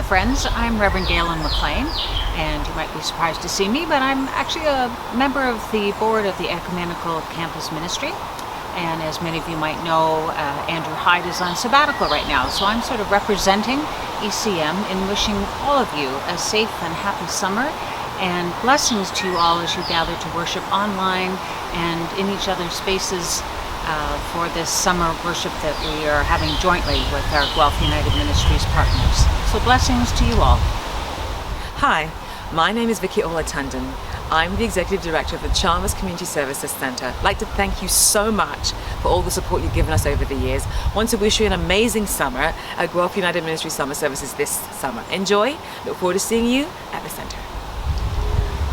friends. I'm Reverend Gaylyn McLean, and you might be surprised to see me, but I'm actually a member of the board of the Ecumenical Campus Ministry. And as many of you might know, Andrew Hyde is on sabbatical right now, so I'm sort of representing ECM in wishing all of you a safe and happy summer, and blessings to you all as you gather to worship online and in each other's spaces for this summer worship that we are having jointly with our Guelph United Ministries partners. So blessings to you all. Hi, my name is Vicki Olatundun. I'm the Executive Director of the Chalmers Community Services Centre. I'd like to thank you so much for all the support you've given us over the years. I want to wish you an amazing summer at Guelph United Ministry Summer Services this summer. Enjoy. Look forward to seeing you at the centre.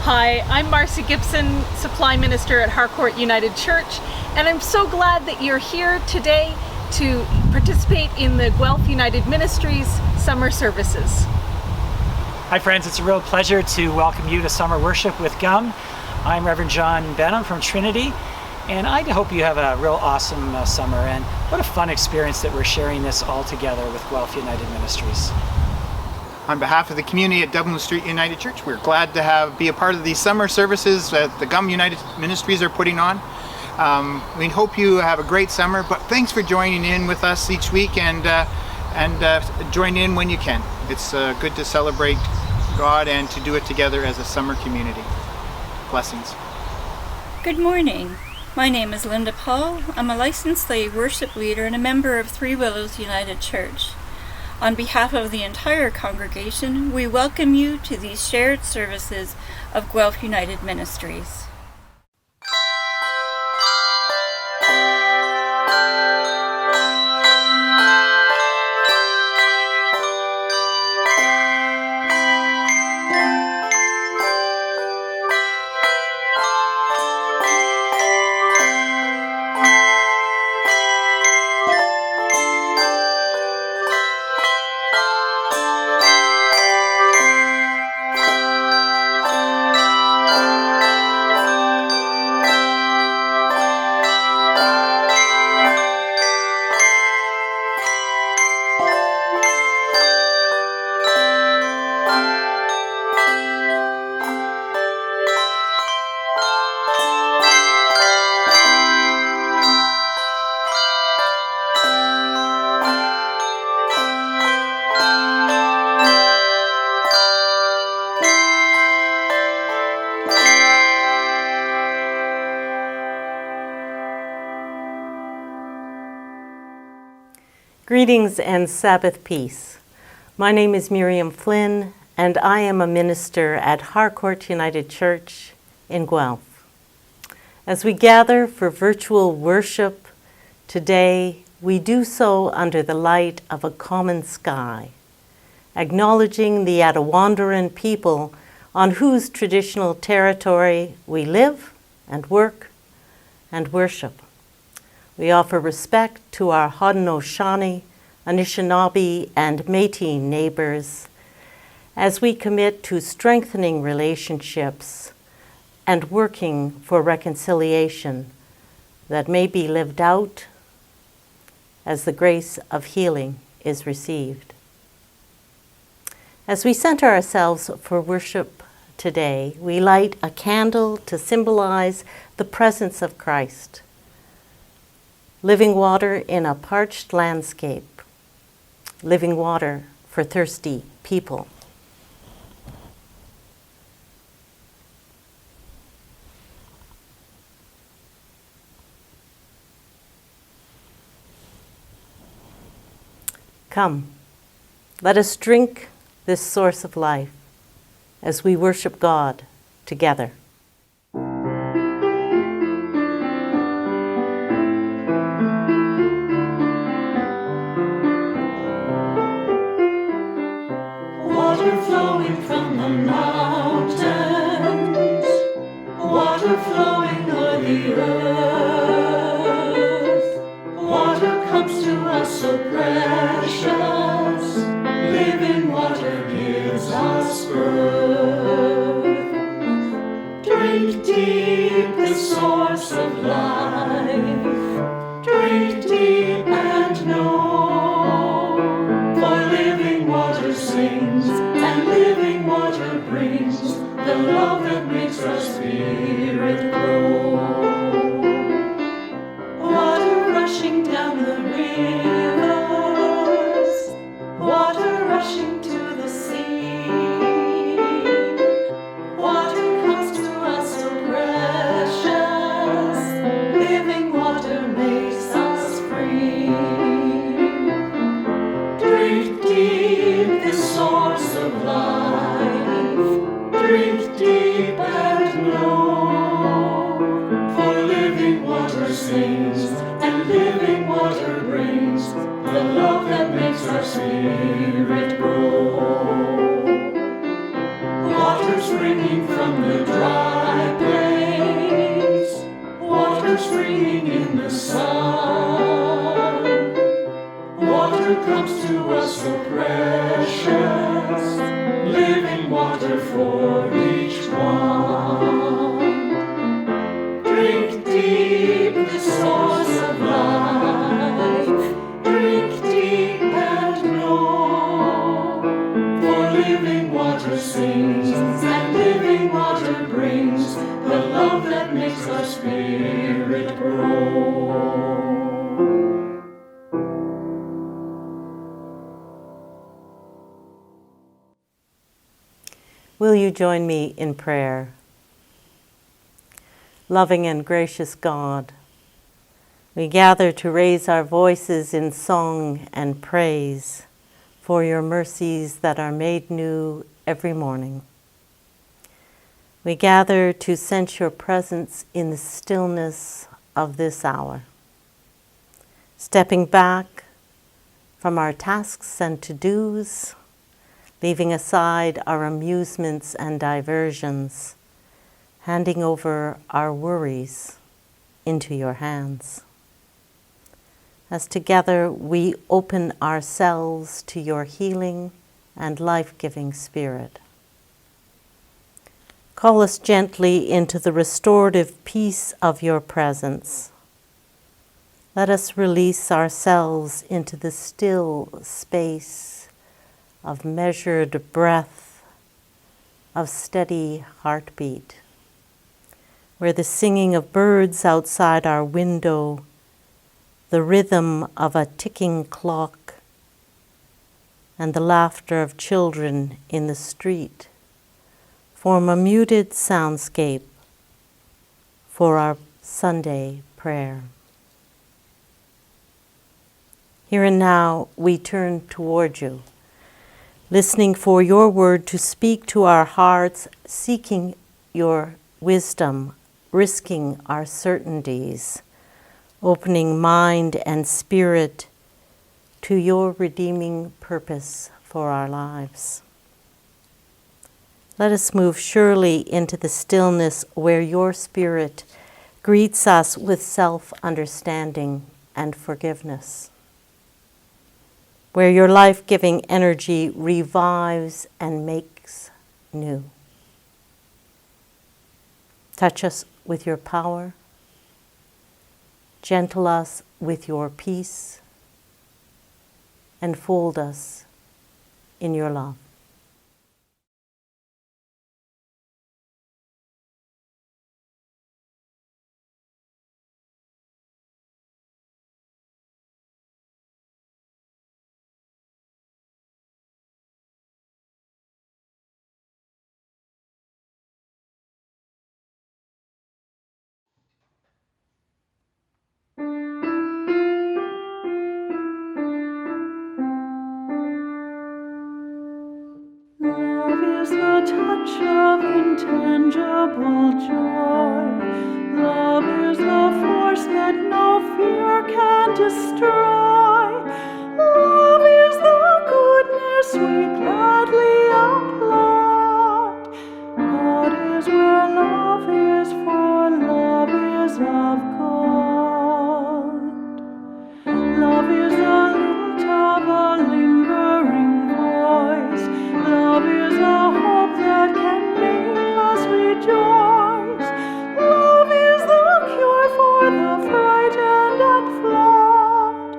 Hi, I'm Marcie Gibson, Supply Minister at Harcourt United Church, and I'm so glad that you're here today to participate in the Guelph United Ministries Summer Services. Hi friends, it's a real pleasure to welcome you to Summer Worship with GUM. I'm Reverend John Benham from Trinity, and I hope you have a real awesome summer, and what a fun experience that we're sharing this all together with Guelph United Ministries. On behalf of the community at Dublin Street United Church, we're glad to be a part of these summer services that the GUM United Ministries are putting on. We hope you have a great summer, but thanks for joining in with us each week and join in when you can. It's good to celebrate God and to do it together as a summer community. Blessings. Good morning. My name is Linda Paul. I'm a licensed lay worship leader and a member of Three Willows United Church. On behalf of the entire congregation, we welcome you to these shared services of Guelph United Ministries. Greetings and Sabbath peace. My name is Miriam Flynn, and I am a minister at Harcourt United Church in Guelph. As we gather for virtual worship today, we do so under the light of a common sky, acknowledging the Olatundun people on whose traditional territory we live and work and worship. We offer respect to our Haudenosaunee, Anishinaabe, and Métis neighbors as we commit to strengthening relationships and working for reconciliation that may be lived out as the grace of healing is received. As we center ourselves for worship today, we light a candle to symbolize the presence of Christ, living water in a parched landscape, living water for thirsty people. Come, let us drink this source of life as we worship God together. Water flowing from the mountains, water flowing o'er the earth, water comes to us so precious, living water gives us birth. Drink deep the source of life, drink deep and know, for living water sings Spirit grow. Water rushing down the rivers, water rushing to the sea. Water comes to us so precious, living water makes us free. Drink deep the source of life, drink deep and know, for living water sings and living water brings the love that makes our spirit grow. Water springing from the dry place, water springing in the sun. Water comes to us so precious, living water for each one. Drink deep the source of life, drink deep and know, for living water sings and living water brings the love that makes our spirit grow. Will you join me in prayer? Loving and gracious God, we gather to raise our voices in song and praise for your mercies that are made new every morning. We gather to sense your presence in the stillness of this hour, stepping back from our tasks and to-dos, leaving aside our amusements and diversions, handing over our worries into your hands. As together we open ourselves to your healing and life-giving Spirit. Call us gently into the restorative peace of your presence. Let us release ourselves into the still space of measured breath, of steady heartbeat, where the singing of birds outside our window, the rhythm of a ticking clock, and the laughter of children in the street form a muted soundscape for our Sunday prayer. Here and now we turn toward you, listening for your word to speak to our hearts, seeking your wisdom, risking our certainties, opening mind and spirit to your redeeming purpose for our lives. Let us move surely into the stillness where your Spirit greets us with self-understanding and forgiveness, where your life-giving energy revives and makes new. Touch us with your power, gentle us with your peace, and fold us in your love. Love is the touch of intangible joy. Love is the force that no fear can destroy. Love is the goodness we gladly applaud. God is where love is, for love is of God. Love is the lilt of a lingering voice. Love is a hope that can make us rejoice. Love is the cure for the frightened and flawed.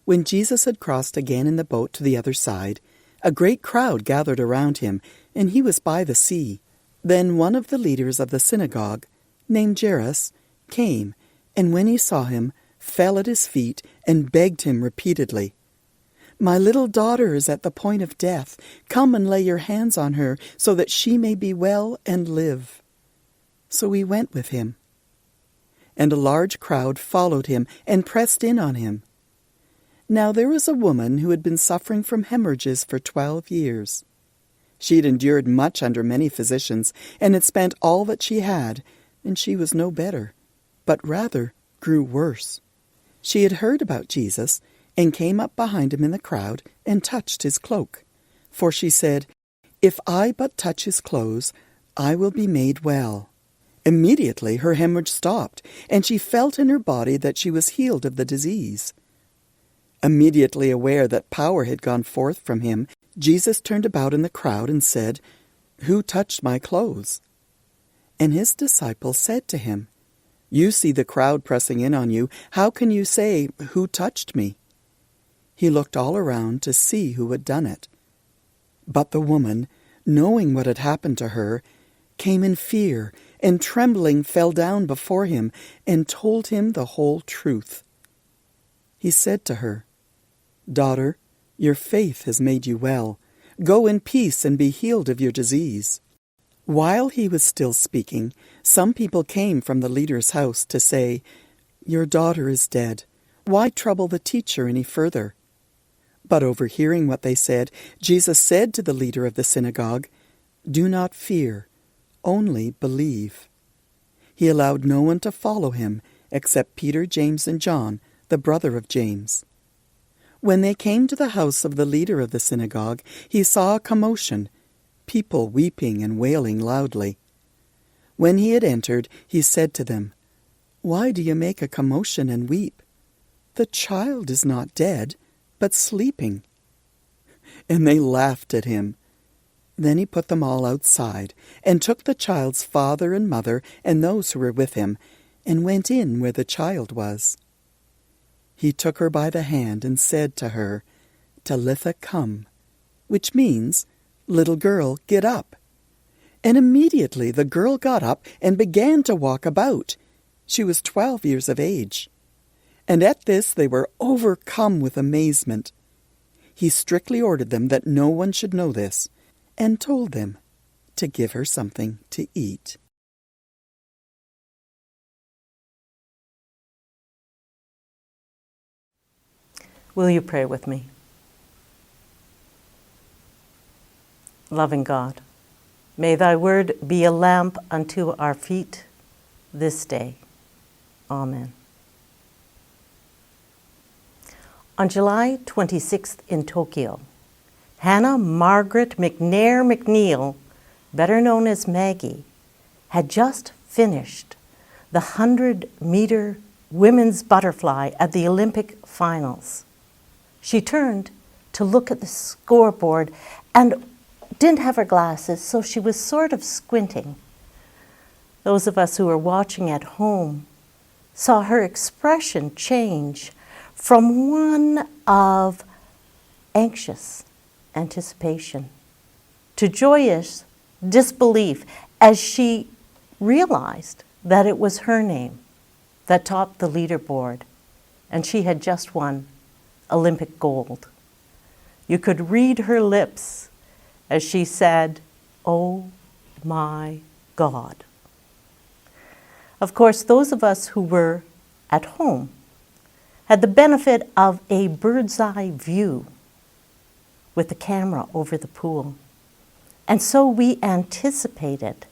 When Jesus had crossed again in the boat to the other side, a great crowd gathered around him, and he was by the sea. Then one of the leaders of the synagogue, named Jairus, came, and when he saw him, fell at his feet and begged him repeatedly, "My little daughter is at the point of death. Come and lay your hands on her, so that she may be well and live." So he went with him. And a large crowd followed him and pressed in on him. Now there was a woman who had been suffering from hemorrhages for 12 years. She had endured much under many physicians, and had spent all that she had, and she was no better, but rather grew worse. She had heard about Jesus, and came up behind him in the crowd, and touched his cloak. For she said, "If I but touch his clothes, I will be made well." Immediately her hemorrhage stopped, and she felt in her body that she was healed of the disease. Immediately aware that power had gone forth from him, Jesus turned about in the crowd and said, "Who touched my clothes?" And his disciples said to him, "You see the crowd pressing in on you. How can you say, 'Who touched me?'" He looked all around to see who had done it. But the woman, knowing what had happened to her, came in fear, and trembling fell down before him, and told him the whole truth. He said to her, "Daughter, your faith has made you well. Go in peace and be healed of your disease." While he was still speaking, some people came from the leader's house to say, "Your daughter is dead. Why trouble the teacher any further?" But overhearing what they said, Jesus said to the leader of the synagogue, "Do not fear, only believe." He allowed no one to follow him except Peter, James, and John, the brother of James. When they came to the house of the leader of the synagogue, he saw a commotion, people weeping and wailing loudly. When he had entered, he said to them, "Why do you make a commotion and weep? The child is not dead, but sleeping." And they laughed at him. Then he put them all outside, and took the child's father and mother and those who were with him, and went in where the child was. He took her by the hand and said to her, "Talitha cum," which means, "Little girl, get up." And immediately the girl got up and began to walk about. She was 12 years of age. And at this they were overcome with amazement. He strictly ordered them that no one should know this, and told them to give her something to eat. Will you pray with me? Loving God, may thy word be a lamp unto our feet this day. Amen. On July 26th in Tokyo, Hannah Margaret MacNeill, better known as Maggie, had just finished the 100-meter women's butterfly at the Olympic finals. She turned to look at the scoreboard and didn't have her glasses, so she was sort of squinting. Those of us who were watching at home saw her expression change from one of anxious anticipation to joyous disbelief as she realized that it was her name that topped the leaderboard, and she had just won Olympic gold. You could read her lips as she said, "Oh my God." Of course, those of us who were at home had the benefit of a bird's eye view with the camera over the pool. And so we anticipated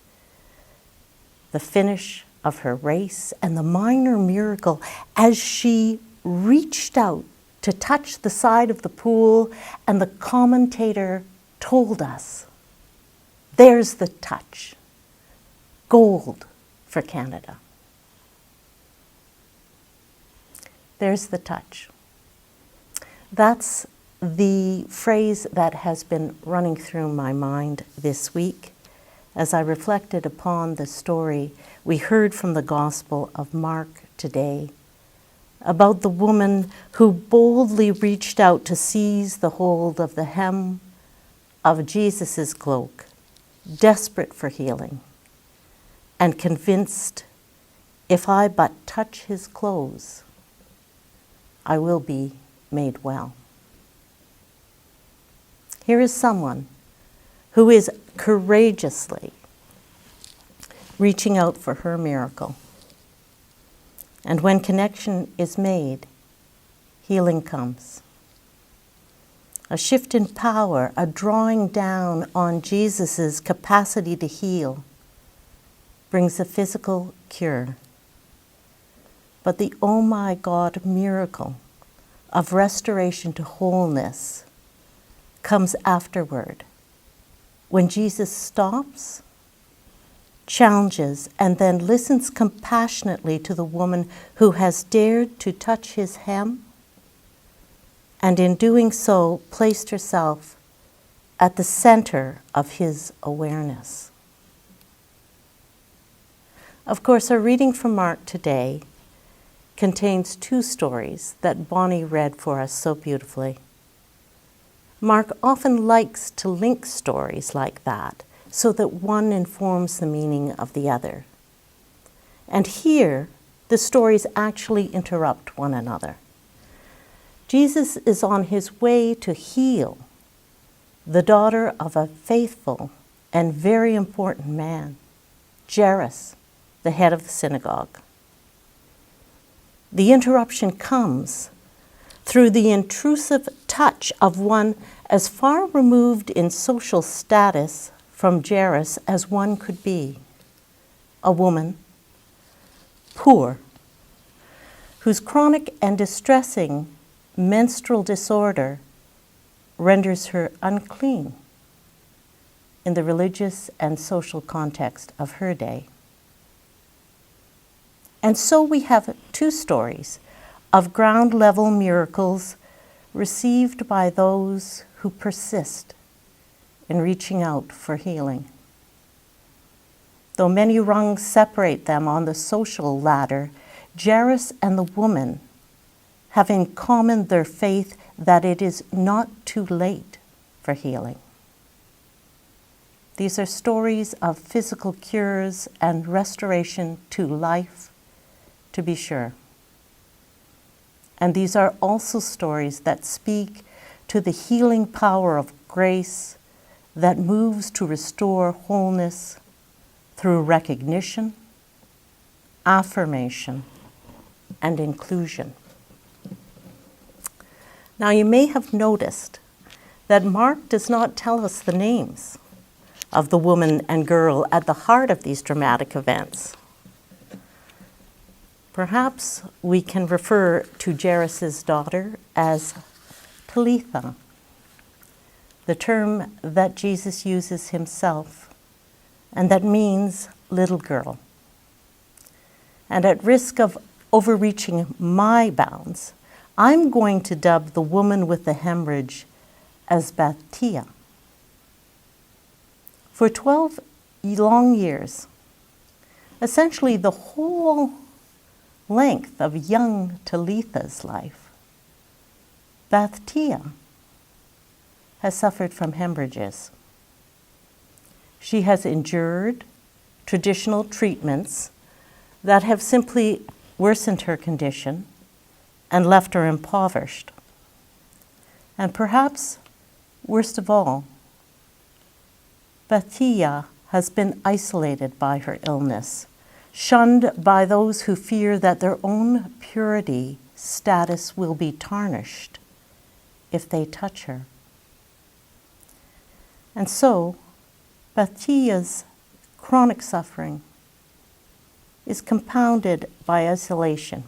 the finish of her race and the minor miracle as she reached out to touch the side of the pool, and the commentator told us, "There's the touch. Gold for Canada." There's the touch. That's the phrase that has been running through my mind this week as I reflected upon the story we heard from the Gospel of Mark today about the woman who boldly reached out to seize the hold of the hem of Jesus' cloak, desperate for healing, and convinced, if I but touch his clothes, I will be made well. Here is someone who is courageously reaching out for her miracle. And when connection is made, healing comes. A shift in power, a drawing down on Jesus' capacity to heal, brings a physical cure. But the oh my God miracle of restoration to wholeness comes afterward, when Jesus stops, challenges, and then listens compassionately to the woman who has dared to touch his hem, and in doing so placed herself at the center of his awareness. Of course, our reading from Mark today contains two stories that Bonnie read for us so beautifully. Mark often likes to link stories like that so that one informs the meaning of the other. And here, the stories actually interrupt one another. Jesus is on his way to heal the daughter of a faithful and very important man, Jairus, the head of the synagogue. The interruption comes through the intrusive touch of one as far removed in social status from Jairus as one could be, a woman, poor, whose chronic and distressing menstrual disorder renders her unclean in the religious and social context of her day. And so we have two stories of ground-level miracles received by those who persist in reaching out for healing. Though many rungs separate them on the social ladder, Jairus and the woman have in common their faith that it is not too late for healing. These are stories of physical cures and restoration to life, to be sure. And these are also stories that speak to the healing power of grace that moves to restore wholeness through recognition, affirmation, and inclusion. Now, you may have noticed that Mark does not tell us the names of the woman and girl at the heart of these dramatic events. Perhaps we can refer to Jairus' daughter as Talitha, the term that Jesus uses himself, and that means little girl. And at risk of overreaching my bounds, I'm going to dub the woman with the hemorrhage as Bethtia. For 12 long years, essentially the whole length of young Talitha's life, Bethtia has suffered from hemorrhages. She has endured traditional treatments that have simply worsened her condition and left her impoverished. And perhaps, worst of all, Bethtia has been isolated by her illness, shunned by those who fear that their own purity status will be tarnished if they touch her. And so, Bethtia's chronic suffering is compounded by isolation.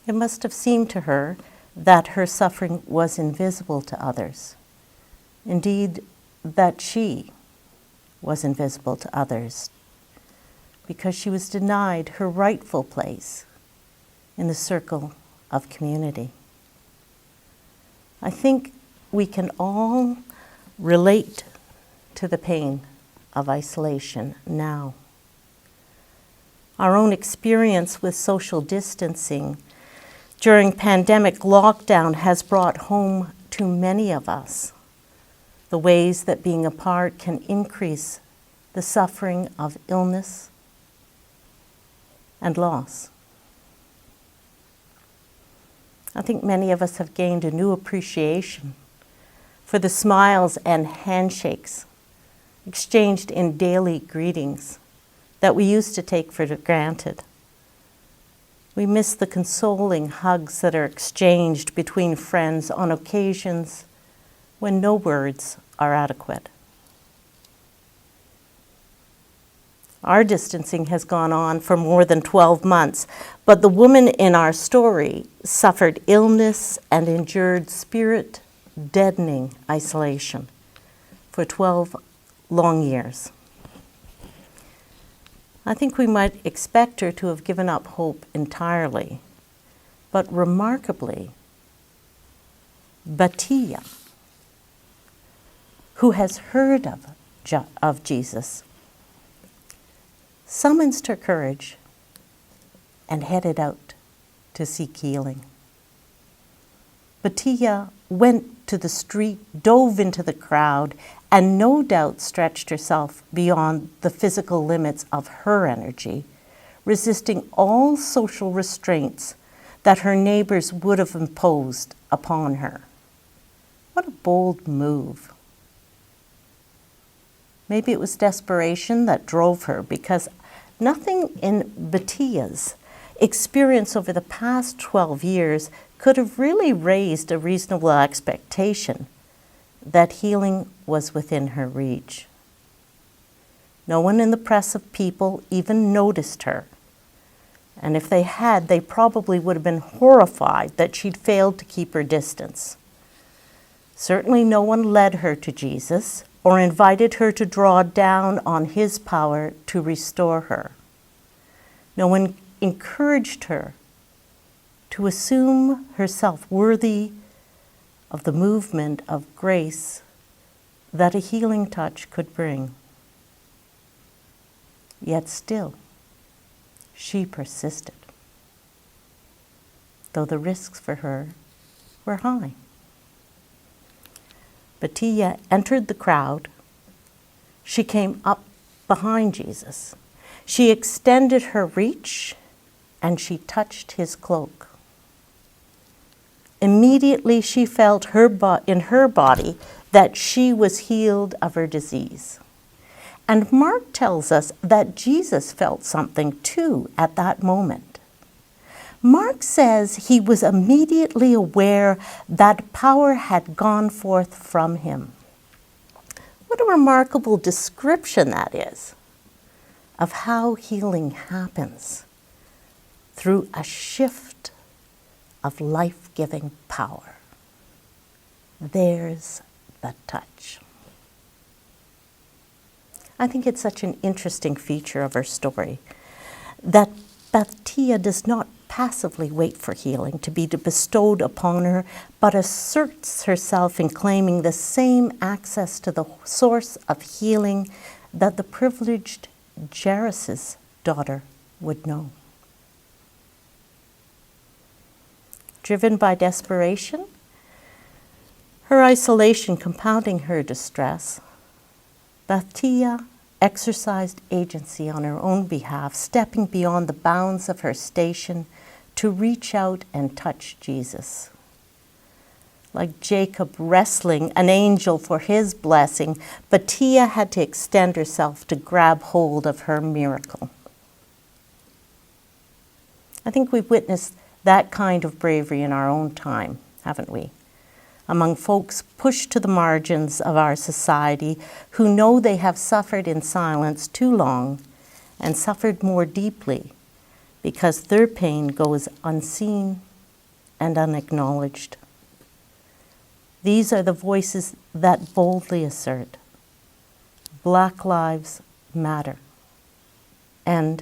It must have seemed to her that her suffering was invisible to others. Indeed, that she was invisible to others, because she was denied her rightful place in the circle of community. I think we can all relate to the pain of isolation now. Our own experience with social distancing during pandemic lockdown has brought home to many of us the ways that being apart can increase the suffering of illness and loss. I think many of us have gained a new appreciation for the smiles and handshakes exchanged in daily greetings that we used to take for granted. We miss the consoling hugs that are exchanged between friends on occasions when no words are adequate. Our distancing has gone on for more than 12 months, but the woman in our story suffered illness and endured spirit-deadening isolation for 12 long years. I think we might expect her to have given up hope entirely, but remarkably, Batia, who has heard of Jesus, summoned her courage and headed out to seek healing. Batia went to the street, dove into the crowd, and no doubt stretched herself beyond the physical limits of her energy, resisting all social restraints that her neighbors would have imposed upon her. What a bold move. Maybe it was desperation that drove her, because nothing in Batia's experience over the past 12 years could have really raised a reasonable expectation that healing was within her reach. No one in the press of people even noticed her, and if they had, they probably would have been horrified that she'd failed to keep her distance. Certainly no one led her to Jesus or invited her to draw down on his power to restore her. No one encouraged her to assume herself worthy of the movement of grace that a healing touch could bring. Yet still, she persisted, though the risks for her were high. Batia entered the crowd. She came up behind Jesus. She extended her reach and she touched his cloak. Immediately she felt in her body that she was healed of her disease. And Mark tells us that Jesus felt something too at that moment. Mark says he was immediately aware that power had gone forth from him. What a remarkable description that is of how healing happens through a shift of life-giving power. There's the touch. I think it's such an interesting feature of her story that Batia does not passively wait for healing to be bestowed upon her, but asserts herself in claiming the same access to the source of healing that the privileged Jairus' daughter would know. Driven by desperation, her isolation compounding her distress, Batia exercised agency on her own behalf, stepping beyond the bounds of her station to reach out and touch Jesus. Like Jacob wrestling an angel for his blessing, Batia had to extend herself to grab hold of her miracle. I think we've witnessed that kind of bravery in our own time, haven't we? Among folks pushed to the margins of our society who know they have suffered in silence too long and suffered more deeply because their pain goes unseen and unacknowledged. These are the voices that boldly assert, Black Lives Matter, and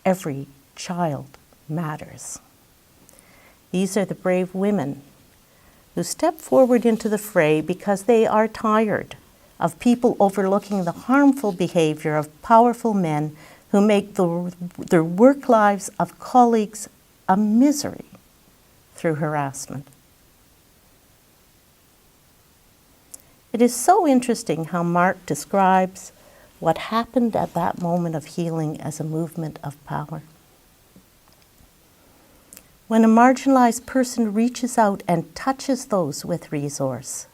every child matters. These are the brave women who step forward into the fray because they are tired of people overlooking the harmful behavior of powerful men who make their work lives of colleagues a misery through harassment. It is so interesting how Mark describes what happened at that moment of healing as a movement of power. When a marginalized person reaches out and touches those with resource,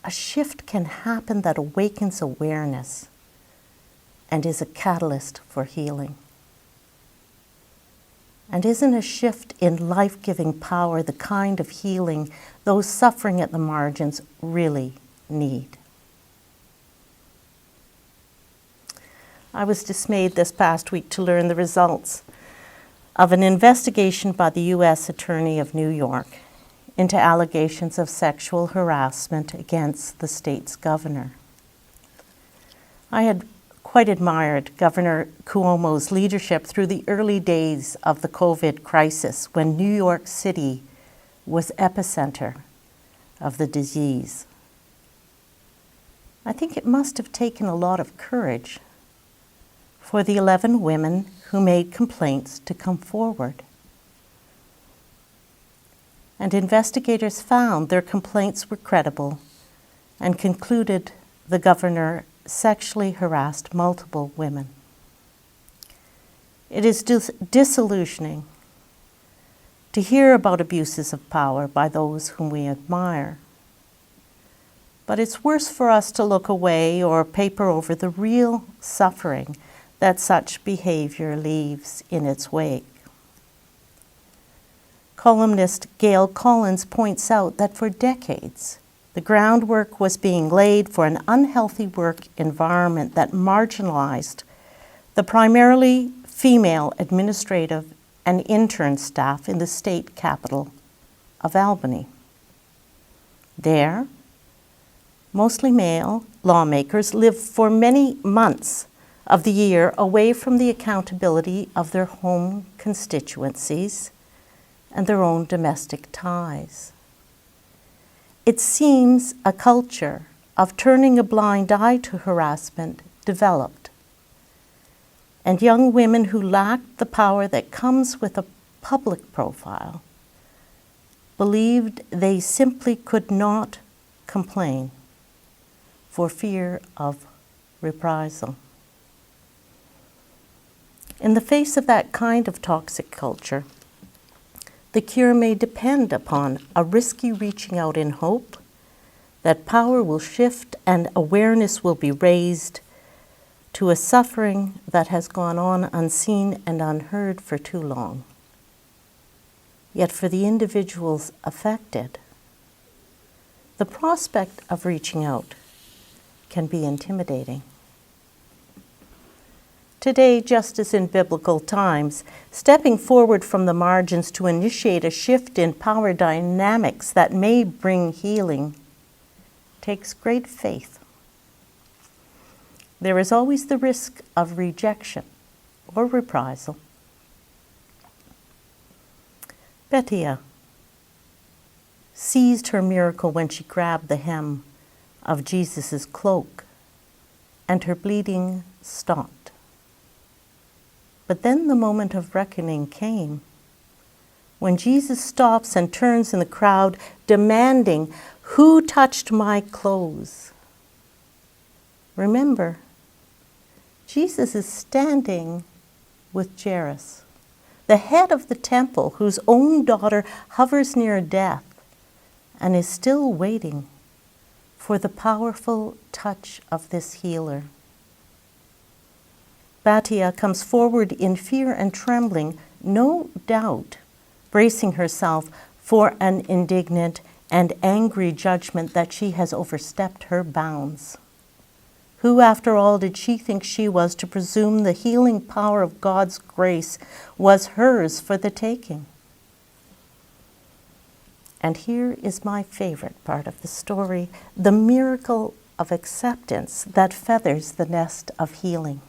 a shift can happen that awakens awareness and is a catalyst for healing. And isn't a shift in life-giving power the kind of healing those suffering at the margins really need? I was dismayed this past week to learn the results of an investigation by the U.S. Attorney of New York into allegations of sexual harassment against the state's governor. I had quite admired Governor Cuomo's leadership through the early days of the COVID crisis when New York City was epicenter of the disease. I think it must have taken a lot of courage for the 11 women who made complaints to come forward. And investigators found their complaints were credible and concluded the governor sexually harassed multiple women. It is disillusioning to hear about abuses of power by those whom we admire. But it's worse for us to look away or paper over the real suffering that such behavior leaves in its wake. Columnist Gail Collins points out that for decades, the groundwork was being laid for an unhealthy work environment that marginalized the primarily female administrative and intern staff in the state capital of Albany. There, mostly male lawmakers live for many months of the year away from the accountability of their home constituencies and their own domestic ties. It seems a culture of turning a blind eye to harassment developed, and young women who lacked the power that comes with a public profile believed they simply could not complain for fear of reprisal. In the face of that kind of toxic culture, the cure may depend upon a risky reaching out in hope that power will shift and awareness will be raised to a suffering that has gone on unseen and unheard for too long. Yet for the individuals affected, the prospect of reaching out can be intimidating. Today, just as in biblical times, stepping forward from the margins to initiate a shift in power dynamics that may bring healing takes great faith. There is always the risk of rejection or reprisal. Bettia seized her miracle when she grabbed the hem of Jesus' cloak, and her bleeding stopped. But then the moment of reckoning came, when Jesus stops and turns in the crowd, demanding, "Who touched my clothes?" Remember, Jesus is standing with Jairus, the head of the temple, whose own daughter hovers near death and is still waiting for the powerful touch of this healer. Bettia comes forward in fear and trembling, no doubt bracing herself for an indignant and angry judgment that she has overstepped her bounds. Who, after all, did she think she was to presume the healing power of God's grace was hers for the taking? And here is my favorite part of the story, the miracle of acceptance that feathers the nest of healing.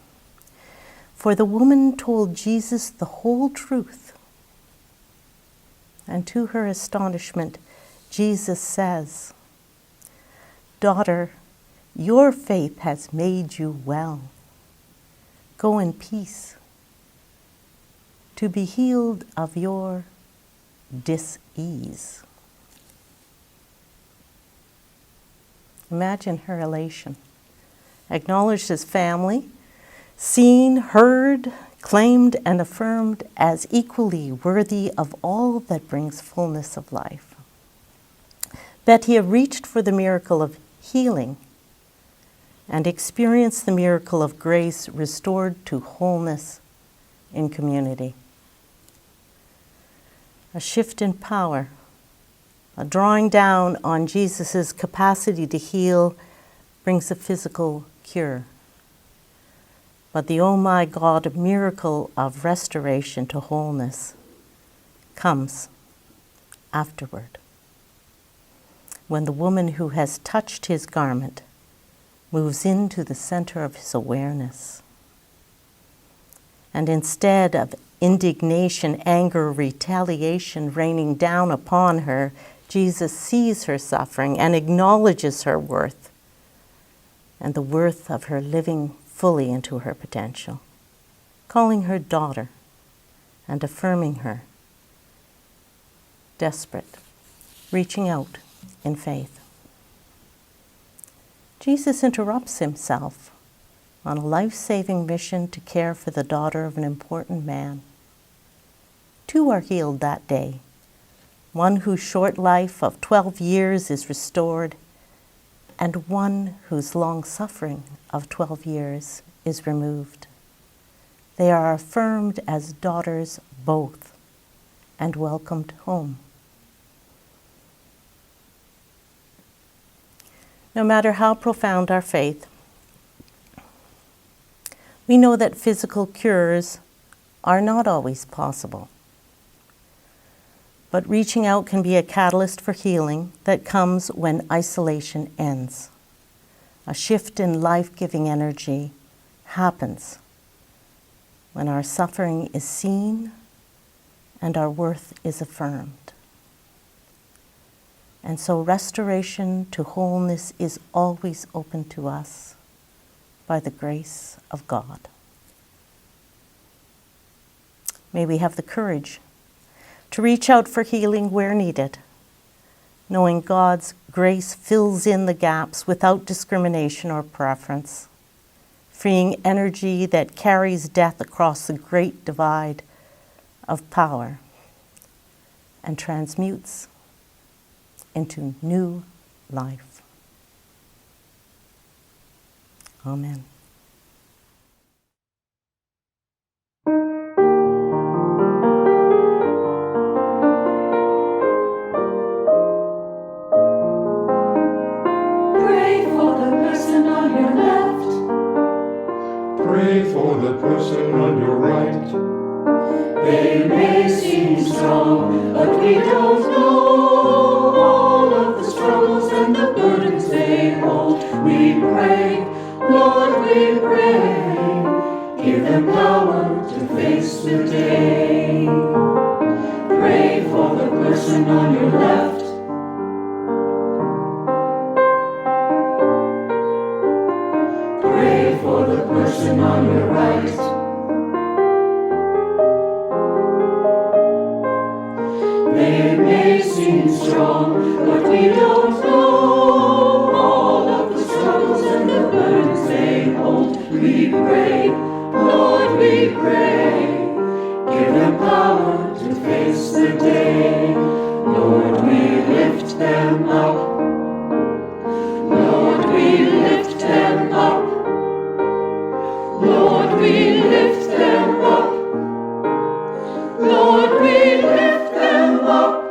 For the woman told Jesus the whole truth. And to her astonishment, Jesus says, "Daughter, your faith has made you well. Go in peace, to be healed of your dis-ease. Imagine her elation. Acknowledged as family, seen, heard, claimed, and affirmed as equally worthy of all that brings fullness of life. Betty reached for the miracle of healing and experienced the miracle of grace restored to wholeness in community. A shift in power, a drawing down on Jesus' capacity to heal brings a physical cure. But the oh my God miracle of restoration to wholeness comes afterward, when the woman who has touched his garment moves into the center of his awareness. And instead of indignation, anger, retaliation raining down upon her, Jesus sees her suffering and acknowledges her worth and the worth of her living fully into her potential, calling her daughter and affirming her, desperate, reaching out in faith. Jesus interrupts himself on a life-saving mission to care for the daughter of an important man. Two are healed that day, one whose short life of 12 years is restored, and one whose long suffering of 12 years is removed. They are affirmed as daughters both and welcomed home. No matter how profound our faith, we know that physical cures are not always possible. But reaching out can be a catalyst for healing that comes when isolation ends. A shift in life-giving energy happens when our suffering is seen and our worth is affirmed. And so restoration to wholeness is always open to us by the grace of God. May we have the courage to reach out for healing where needed, knowing God's grace fills in the gaps without discrimination or preference, freeing energy that carries death across the great divide of power and transmutes into new life. Amen. Pray for the person on your left. Pray for the person on your right. They may seem strong, but we don't know all of the struggles and the burdens they hold. We pray, Lord, we pray, give them power to face the day. Pray for the person on your left. Pray for the person on your right. They may seem strong, but we don't know all of the struggles and the burdens they hold. We pray, Lord, we pray, give them power to face the day. Lord, we lift them up. Lord, we lift them up. Lord, we lift them up. Lord, we lift them up.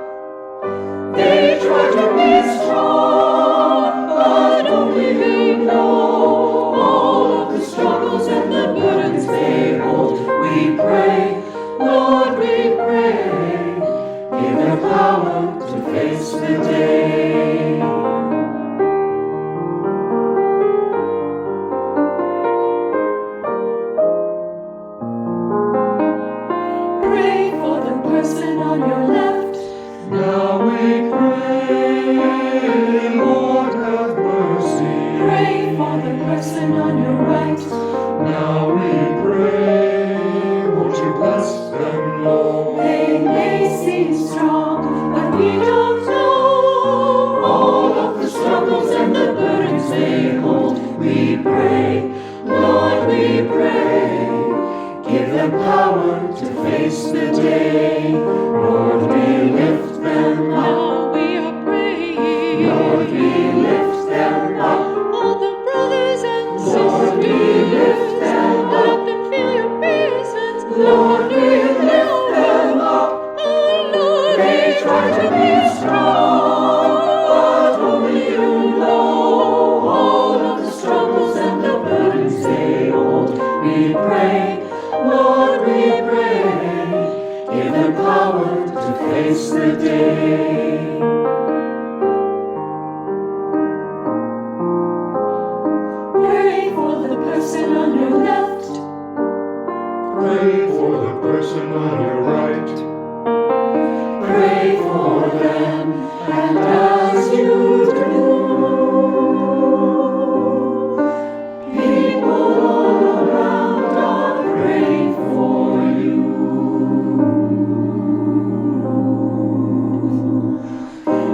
They try to be strong, but only they know all of the struggles and the burdens they hold. We pray, Lord, we pray, give them power to face the day. to face the day. Lord, we lift them up. Now we are praying. Lord, we lift them up. All the brothers and Lord, we lift them up. up and feel your presence. Lord, we lift them up. Oh Lord, They try to be strong, but only you know all of the struggles and the burdens they hold. We pray, Lord, we pray, give them power to face the day. Pray for the person on your left. Pray for the person on your right. Pray for them, and as you do, people all around are praying for you.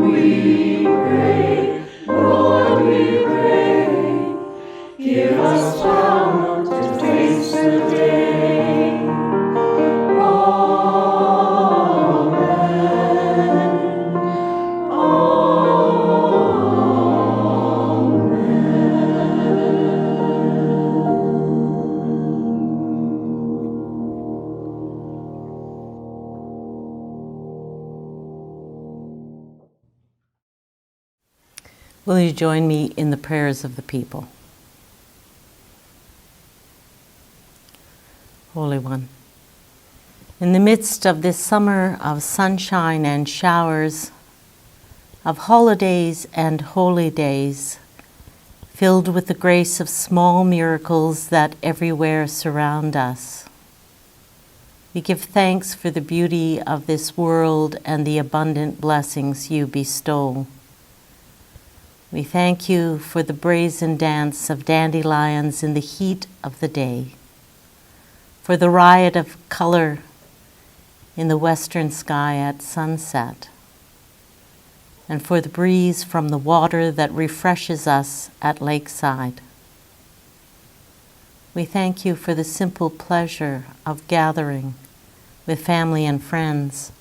We pray, Lord, we pray, give us power to face the day. Will you join me in the prayers of the people? Holy One, in the midst of this summer of sunshine and showers, of holidays and holy days, filled with the grace of small miracles that everywhere surround us, we give thanks for the beauty of this world and the abundant blessings you bestow. We thank you for the brazen dance of dandelions in the heat of the day, for the riot of color in the western sky at sunset, and for the breeze from the water that refreshes us at lakeside. We thank you for the simple pleasure of gathering with family and friends,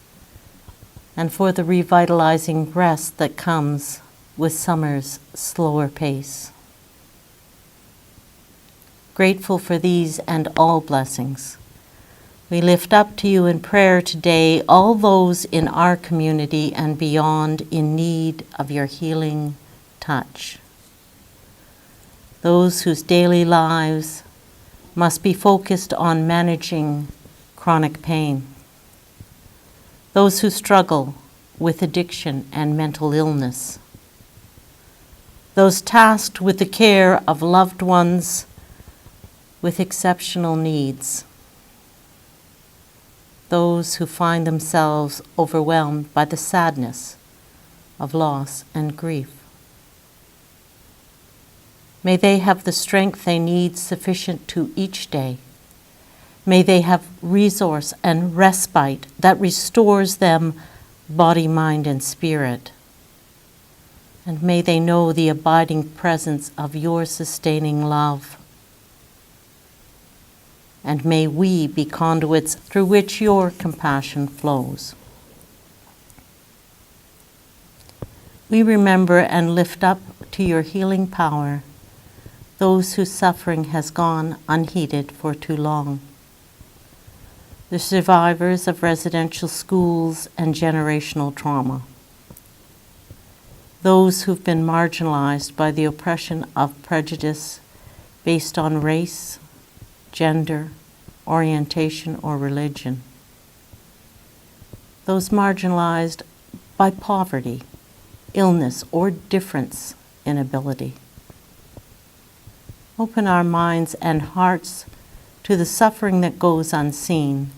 and for the revitalizing rest that comes with summer's slower pace. Grateful for these and all blessings, we lift up to you in prayer today all those in our community and beyond in need of your healing touch. Those whose daily lives must be focused on managing chronic pain. Those who struggle with addiction and mental illness. Those tasked with the care of loved ones with exceptional needs. Those who find themselves overwhelmed by the sadness of loss and grief. May they have the strength they need sufficient to each day. May they have resource and respite that restores them body, mind, and spirit. And may they know the abiding presence of your sustaining love. And may we be conduits through which your compassion flows. We remember and lift up to your healing power those whose suffering has gone unheeded for too long. The survivors of residential schools and generational trauma. Those who've been marginalized by the oppression of prejudice based on race, gender, orientation, or religion. Those marginalized by poverty, illness, or difference in ability. Open our minds and hearts to the suffering that goes unseen.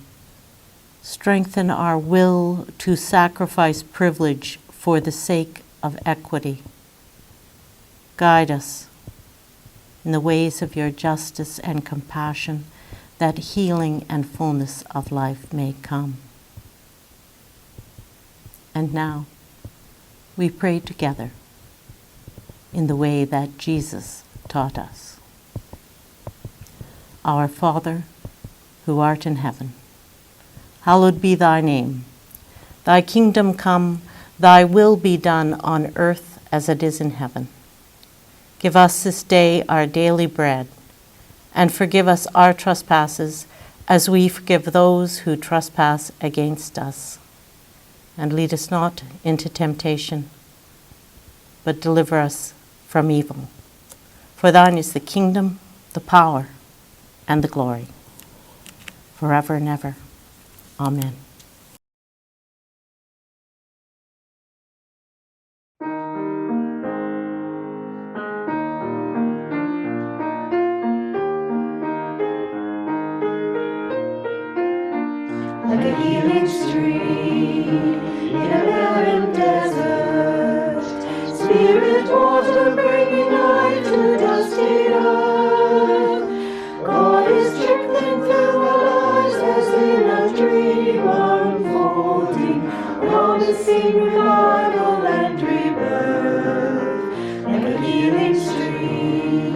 Strengthen our will to sacrifice privilege for the sake of equity. Guide us in the ways of your justice and compassion, that healing and fullness of life may come. And now, we pray together in the way that Jesus taught us. Our Father, who art in heaven, hallowed be thy name. Thy kingdom come, thy will be done on earth as it is in heaven. Give us this day our daily bread, and forgive us our trespasses as we forgive those who trespass against us. And lead us not into temptation, but deliver us from evil. For thine is the kingdom, the power, and the glory, forever and ever. Amen. Like a healing stream in a barren desert, Spirit water bringing life to dusty earth. God is trickling through our lives as in a dream unfolding, promising revival and rebirth. Like a healing stream,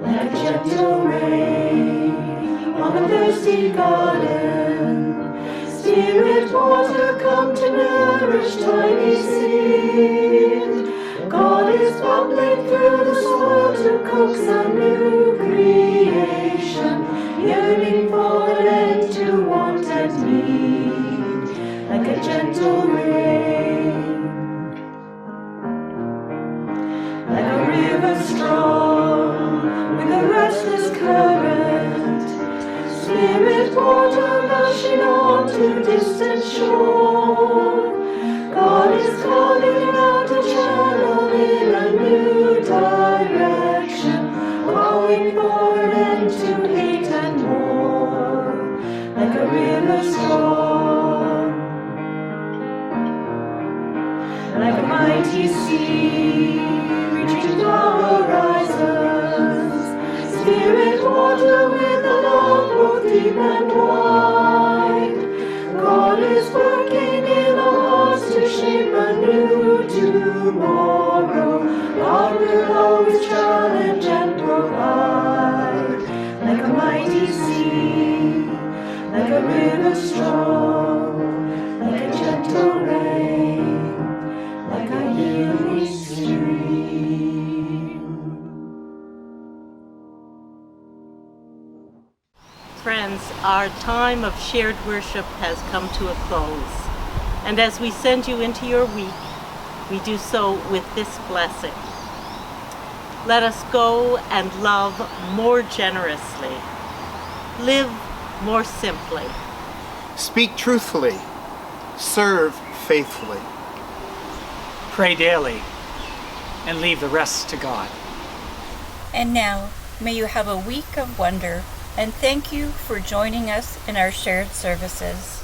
like a gentle rain on a thirsty garden, Spirit water come to nourish tiny seed. God is bubbling through the soil to coax a new creation, yearning for an end to want and need, like a gentle rain, like a river strong with a restless current, Spirit water rushing on to distant shore. God is calling out a channel in a new direction, calling for an end to hate and war, like a river strong, like a mighty sea reaching far horizons, Spirit water with a love both deep and wide. God is working in our hearts to shape a new tomorrow. God will always challenge and provide, like a mighty sea, like a river strong, like a gentle rain, like a healing stream. Friends, our time of shared worship has come to a close. And as we send you into your week, we do so with this blessing. Let us go and love more generously. Live more simply. Speak truthfully. Serve faithfully. Pray daily, and leave the rest to God. And now, may you have a week of wonder, and thank you for joining us in our shared services.